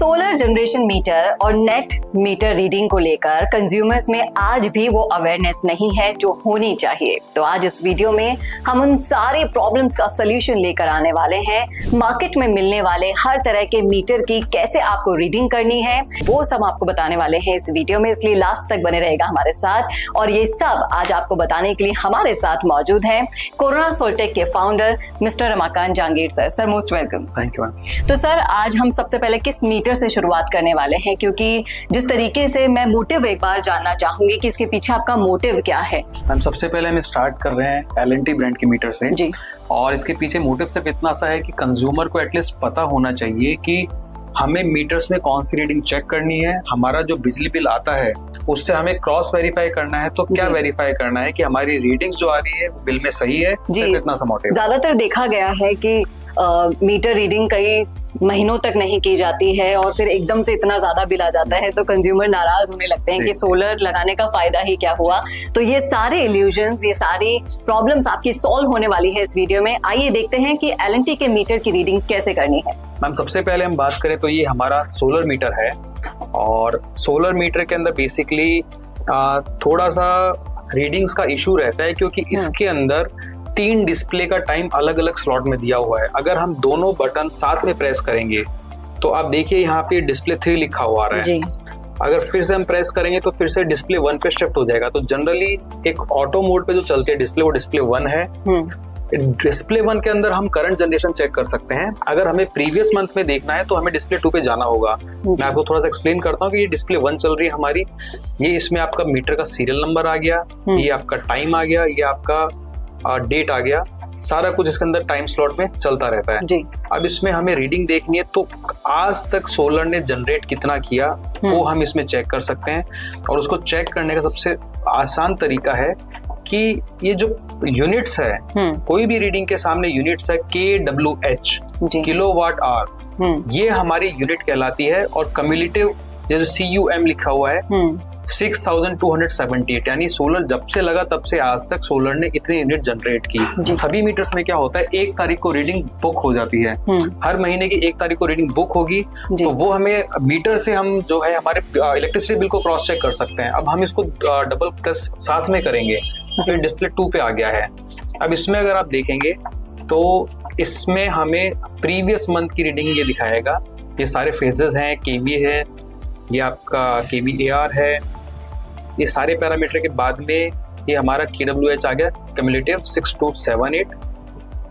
Solar generation meter और net meter reading को लेकर कंज्यूमर्स में आज भी वो अवेयरनेस नहीं है जो होनी चाहिए। तो आज इस वीडियो में हम उन सारे प्रॉब्लम्स का सलूशन लेकर आने वाले हैं। मार्केट में मिलने वाले हर तरह के मीटर की कैसे आपको रीडिंग करनी है वो सब आपको बताने वाले हैं इस वीडियो में, इसलिए लास्ट तक बने रहेगा हमारे साथ। और ये सब आज आपको बताने के लिए हमारे साथ मौजूद हैं कोरोना सोल्टेक के founder mister Ramakant Jahangir sir. Sir most welcome. Thank you ma'am. तो सर आज हम सबसे पहले किस मीटर से शुरुआत करने वाले हैं, क्योंकि जिस तरीके से मैं मोटिव एक बार जानना चाहूंगी कि इसके पीछे आपका मोटिव क्या है। मैम सबसे पहले हम स्टार्ट कर रहे हैं L&T ब्रांड के मीटर से जी। और इसके पीछे मोटिव सिर्फ इतना सा है कि कंज्यूमर को एटलीस्ट पता होना चाहिए कि हमें मीटर्स में कौन सी रीडिंग चेक करनी है। हमारा जो बिजली बिल आता है उससे हमें क्रॉस वेरीफाई करना है, तो क्या वेरीफाई करना है कि हमारी रीडिंग्स जो आ रही है वो बिल में सही है। सिर्फ इतना सा मोटिव। ज्यादातर देखा गया है कि मीटर रीडिंग कई महीनों तक नहीं की जाती है और फिर एकदम से इतना ज्यादा बिल आ जाता है तो कंज्यूमर नाराज होने लगते हैं कि सोलर लगाने का फायदा ही क्या हुआ। तो ये सारे इल्यूजन्स, ये सारी प्रॉब्लम्स आपकी सॉल्व होने वाली है इस वीडियो में। आइए देखते हैं कि L&T के मीटर की रीडिंग कैसे करनी है। मैम सबसे पहले हम बात करें तो ये हमारा सोलर मीटर है और सोलर मीटर के अंदर बेसिकली थोड़ा सा रीडिंग्स का इशू रहता है क्योंकि इसके अंदर 3 डिस्प्ले का टाइम अलग अलग स्लॉट में दिया हुआ है। अगर हम दोनों बटन साथ में प्रेस करेंगे तो आप देखिए यहाँ पे डिस्प्ले 3 लिखा हुआ आ रहा है। अगर फिर से हम प्रेस करेंगे तो फिर से डिस्प्ले 1 पे शिफ्ट हो जाएगा। तो जनरली एक ऑटो मोड पे जो चलती है डिस्प्ले वो डिस्प्ले 1 है। डिस्प्ले 1 के अंदर हम करंट जनरेशन चेक कर सकते हैं। अगर हमें प्रीवियस मंथ में देखना है तो हमें डिस्प्ले 2 पे जाना होगा। मैं आपको थोड़ा सा एक्सप्लेन करता हूँ कि ये डिस्प्ले 1 चल रही है हमारी। ये इसमें आपका मीटर का सीरियल नंबर आ गया, ये आपका टाइम आ गया, ये आपका डेट आ गया। सारा कुछ इसके अंदर टाइम स्लॉट में चलता रहता है जी। अब इसमें हमें रीडिंग देखनी है तो आज तक सोलर ने जनरेट कितना किया वो हम इसमें चेक कर सकते हैं। और उसको चेक करने का सबसे आसान तरीका है कि ये जो यूनिट्स है, कोई भी रीडिंग के सामने यूनिट्स है KWH किलोवाट आवर, ये हमारी यूनिट कहलाती है। और कम्युलेटिव जो CUM लिखा हुआ है 6278, यानी सोलर जब से लगा तब से आज तक सोलर ने इतनी यूनिट जनरेट की। सभी मीटर्स में क्या होता है, 1 तारीख को रीडिंग बुक हो जाती है। हर महीने की 1 तारीख को रीडिंग बुक होगी तो वो हमें मीटर से हम जो है हमारे इलेक्ट्रिसिटी बिल को क्रॉस चेक कर सकते हैं। अब हम इसको डबल प्रेस साथ में करेंगे तो डिस्प्ले 2 पे आ गया है। अब इसमें अगर आप देखेंगे तो इसमें हमें प्रीवियस मंथ की रीडिंग ये दिखाएगा। ये सारे फेजेस हैं, केवी है, ये आपका KVAR है। ये सारे पैरामीटर के बाद में ये हमारा KWH आ गया कम्युलेटिव 6278।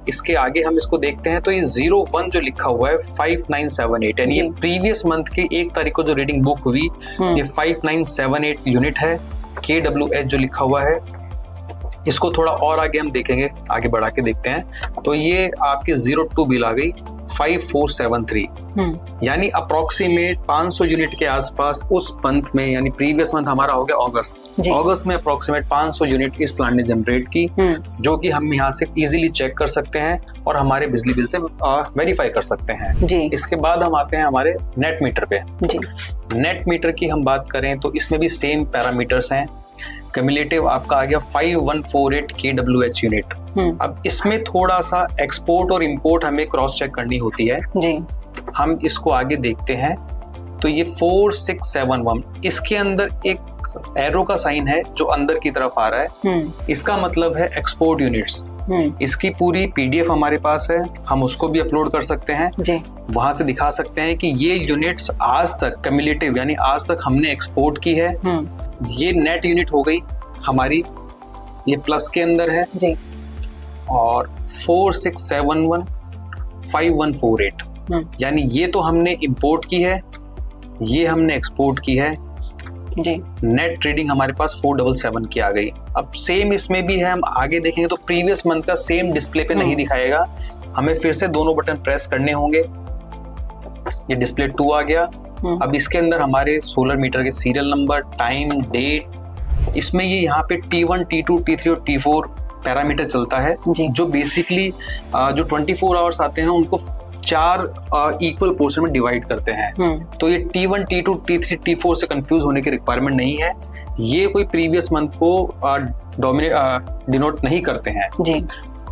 इसके आगे हम इसको देखते हैं तो ये 01 जो लिखा हुआ है 5978, यानी ये प्रीवियस मंथ की 1 तारीख को जो रीडिंग बुक हुई ये 5978 यूनिट है। KWH जो लिखा हुआ है इसको थोड़ा और आगे हम देखेंगे, आगे बढ़ा के देखते हैं तो ये आपकी 02 बिल आ गई 5473, यानी अप्रोक्सीमेट 500 यूनिट के आसपास उस मंथ में, यानी प्रीवियस मंथ हमारा हो गया अगस्त में अप्रोक्सीमेट 500 यूनिट इस प्लांट ने जनरेट की, जो कि हम यहाँ से इजीली चेक कर सकते हैं और हमारे बिजली बिल से वेरीफाई कर सकते हैं। इसके बाद हम आते हैं हमारे नेट मीटर पे। नेट मीटर की हम बात करें तो इसमें भी सेम पैरामीटर्स हैं। कम्युलेटिव आपका आ गया 5148 KWH यूनिट। अब इसमें थोड़ा सा एक्सपोर्ट और इंपोर्ट हमें क्रॉस चेक करनी होती है जी। हम इसको आगे देखते हैं तो ये 4671, इसके अंदर एक एरो का साइन है जो अंदर की तरफ आ रहा है। इसका मतलब है एक्सपोर्ट यूनिट्स। इसकी पूरी PDF हमारे पास है, हम उसको भी अपलोड कर सकते हैं जी। वहां से दिखा सकते हैं कि ये यूनिट्स आज तक कम्युलेटिव यानी आज तक हमने एक्सपोर्ट की है। ये नेट यूनिट हो गई हमारी, ये प्लस के अंदर है जी। और 4671 5148, यानी ये तो हमने इंपोर्ट की है, ये हमने एक्सपोर्ट की है जी। नेट रीडिंग हमारे पास 477 की आ गई। अब सेम इसमें भी है, हम आगे देखेंगे तो प्रीवियस मंथ का सेम डिस्प्ले पे नहीं दिखाएगा, हमें फिर से दोनों बटन प्रेस करने होंगे। ये डिस्प्ले 2 आ गया। अब इसके अंदर हमारे सोलर मीटर के सीरियल नंबर, टाइम, डेट, इसमें ये यहाँ पे T1, T2, T3 और T4 पैरामीटर चलता है जो बेसिकली जो 24 आवर्स आते हैं उनको 4 इक्वल पोर्शन में डिवाइड करते हैं। तो ये T1, T2, T3, T4 से कंफ्यूज होने की रिक्वायरमेंट नहीं है। ये कोई प्रीवियस मंथ को डिनोट नहीं करते हैं जी।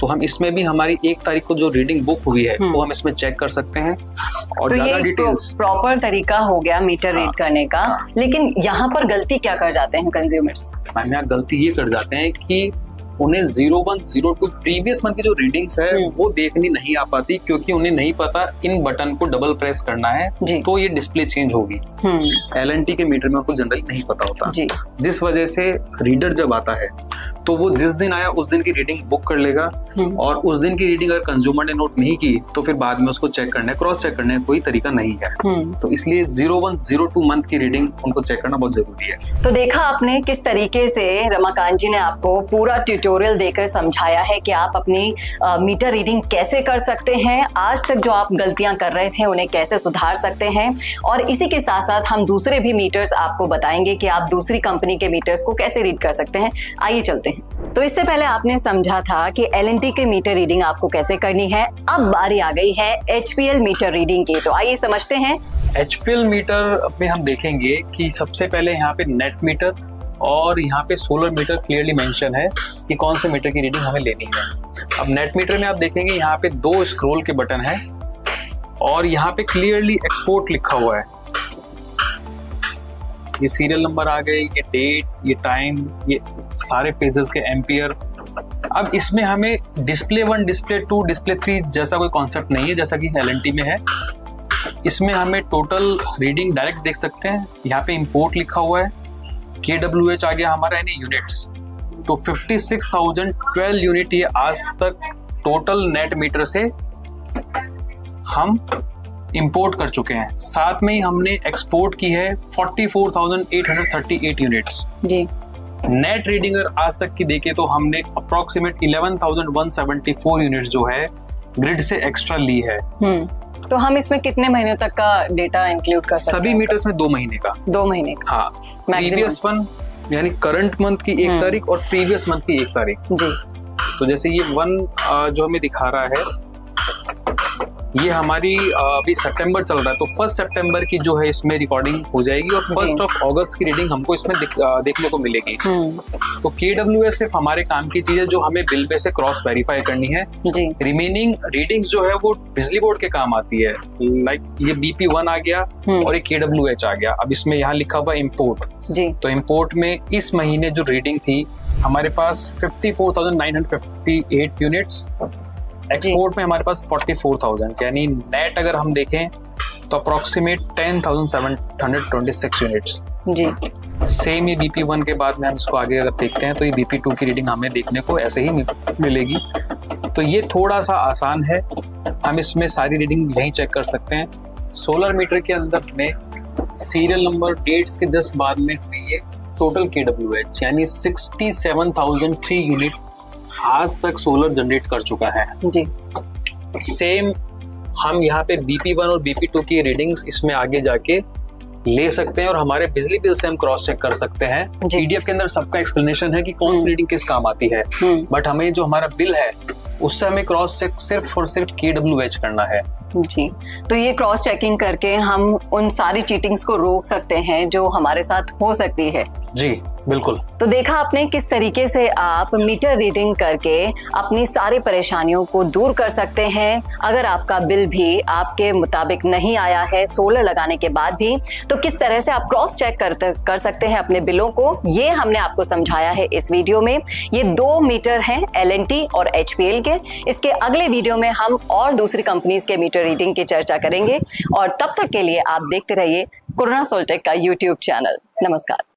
तो हम इसमें भी हमारी 1 तारीख को जो रीडिंग बुक हुई है वो हम इसमें चेक कर सकते हैं। और तो ज्यादा ये डिटेल्स प्रॉपर तरीका हो गया मीटर रीड करने का। लेकिन यहाँ पर गलती क्या कर जाते हैं कंज्यूमर्स? मैम यहाँ गलती ये कर जाते हैं कि उन्हें 01, 02 प्रीवियस मंथ की जो रीडिंग्स है वो देखनी नहीं आ पाती, क्योंकि उन्हें नहीं पता इन बटन को डबल प्रेस करना है तो ये डिस्प्ले चेंज होगी। L&T के मीटर में उनको जनरली नहीं पता होता, जिस वजह से रीडर जब आता है तो वो जिस दिन आया उस दिन की रीडिंग बुक कर लेगा, और उस दिन की रीडिंग अगर कंज्यूमर ने नोट नहीं की तो फिर बाद में उसको चेक करने, क्रॉस चेक करने का कोई तरीका नहीं है। तो इसलिए 01, 02 मंथ की रीडिंग उनको चेक करना बहुत जरूरी है। तो देखा आपने किस तरीके से रमाकांत जी ने आपको पूरा ट्यूटोरियल देकर समझाया है कि आप अपनी मीटर रीडिंग कैसे कर सकते हैं, आज तक जो आप गलतियां कर रहे थे उन्हें कैसे सुधार सकते हैं, और इसी के साथ साथ हम दूसरे भी मीटर्स आपको बताएंगे कि आप दूसरी कंपनी के मीटर्स को कैसे रीड कर सकते हैं। आइए चलते हैं। तो इससे पहले आपने समझा था कि L&T के मीटर रीडिंग आपको कैसे करनी है, अब बारी आ गई है HPL मीटर रीडिंग की। तो आइए समझते हैं। HPL मीटर में हम देखेंगे कि सबसे पहले यहाँ पे नेट मीटर और यहाँ पे सोलर मीटर क्लियरली मेंशन है कि कौन से मीटर की रीडिंग हमें लेनी है। अब नेट मीटर में आप देखेंगे यहाँ पे 2 स्क्रॉल के बटन है और यहाँ पे क्लियरली एक्सपोर्ट लिखा हुआ है। ये सीरियल नंबर आ गए, ये डेट, ये टाइम, ये सारे पेजेस के एम्पियर। अब इसमें हमें डिस्प्ले 1, डिस्प्ले 2, डिस्प्ले 3 जैसा कोई कॉन्सेप्ट नहीं है जैसा कि L&T में है। इसमें हमें टोटल रीडिंग डायरेक्ट देख सकते हैं। यहाँ पे इंपोर्ट लिखा हुआ है, KWH आ गया हमारा यानी यूनिट्स। तो 56,012 यूनिट ये आज तक टोटल नेट मीटर से हम इंपोर्ट कर चुके हैं। साथ में ही हमने एक्सपोर्ट की है 44,838 यूनिट्स जी। नेट रीडिंग अगर आज तक की देखें तो हमने अप्रोक्सीमेट 11,174 यूनिट्स जो है ग्रिड से एक्स्ट्रा ली है। तो हम इसमें कितने महीनों तक का डेटा इंक्लूड कर सकते हैं? सभी मीटर्स में 2 महीने का। 2 महीने का। हाँ, प्रीवियस वन यानी करंट मंथ की 1 तारीख और प्रीवियस मंथ की 1 तारीख जी। तो जैसे ये 1 जो हमें दिखा रहा है ये हमारी अभी सितंबर चल रहा है, तो 1 सितंबर की जो है इसमें रिकॉर्डिंग हो जाएगी और 1 अगस्त की रीडिंग हमको इसमें देखने को मिलेगी। तो KWS सिर्फ हमारे काम की चीज है जो हमें बिल पे से क्रॉस वेरीफाई करनी है जी। रिमेनिंग रीडिंग्स जो है वो बिजली बोर्ड के काम आती है। लाइक ये BP1 आ गया और ये KWH आ गया। अब इसमें यहाँ लिखा हुआ इम्पोर्ट जी। तो इम्पोर्ट में इस महीने जो रीडिंग थी हमारे पास 54,958 यूनिट्स, एक्सपोर्ट में हमारे पास 44,000, यानी नेट अगर हम देखें तो अप्रोक्सीमेट 10,726 यूनिट्स जी। सेम ही BP1 के बाद में हम इसको आगे अगर देखते हैं तो ये BP2 की रीडिंग हमें देखने को ऐसे ही मिलेगी। तो ये थोड़ा सा आसान है, हम इसमें सारी रीडिंग यहीं चेक कर सकते हैं। सोलर मीटर के अंदर में सीरियल नंबर डेट्स के जस्ट बाद में हुई है टोटल KWH यानी 67,003 यूनिट आज तक सोलर जनरेट कर चुका है जी। सेम हम यहाँ पे BP1 और BP2 की रीडिंग्स इसमें आगे जाके ले सकते हैं और हमारे बिजली बिल से हम क्रॉस चेक कर सकते हैं। PDF के अंदर सबका एक्सप्लेनेशन है कि कौन सी रीडिंग किस काम आती है, बट हमें जो हमारा बिल है उससे हमें क्रॉस चेक सिर्फ और सिर्फ KWH करना है जी। तो ये क्रॉस चेकिंग करके हम उन सारी चीटिंग्स को रोक सकते हैं जो हमारे साथ हो सकती है जी। बिल्कुल। तो देखा आपने किस तरीके से आप मीटर रीडिंग करके अपनी सारी परेशानियों को दूर कर सकते हैं। अगर आपका बिल भी आपके मुताबिक नहीं आया है सोलर लगाने के बाद भी, तो किस तरह से आप क्रॉस चेक कर सकते हैं अपने बिलों को, ये हमने आपको समझाया है इस वीडियो में। ये 2 मीटर हैं L&T और HPL के। इसके अगले वीडियो में हम और दूसरी कंपनीज के मीटर रीडिंग की चर्चा करेंगे और तब तक के लिए आप देखते रहिए कोरोना सोल्टेक का YouTube चैनल। नमस्कार।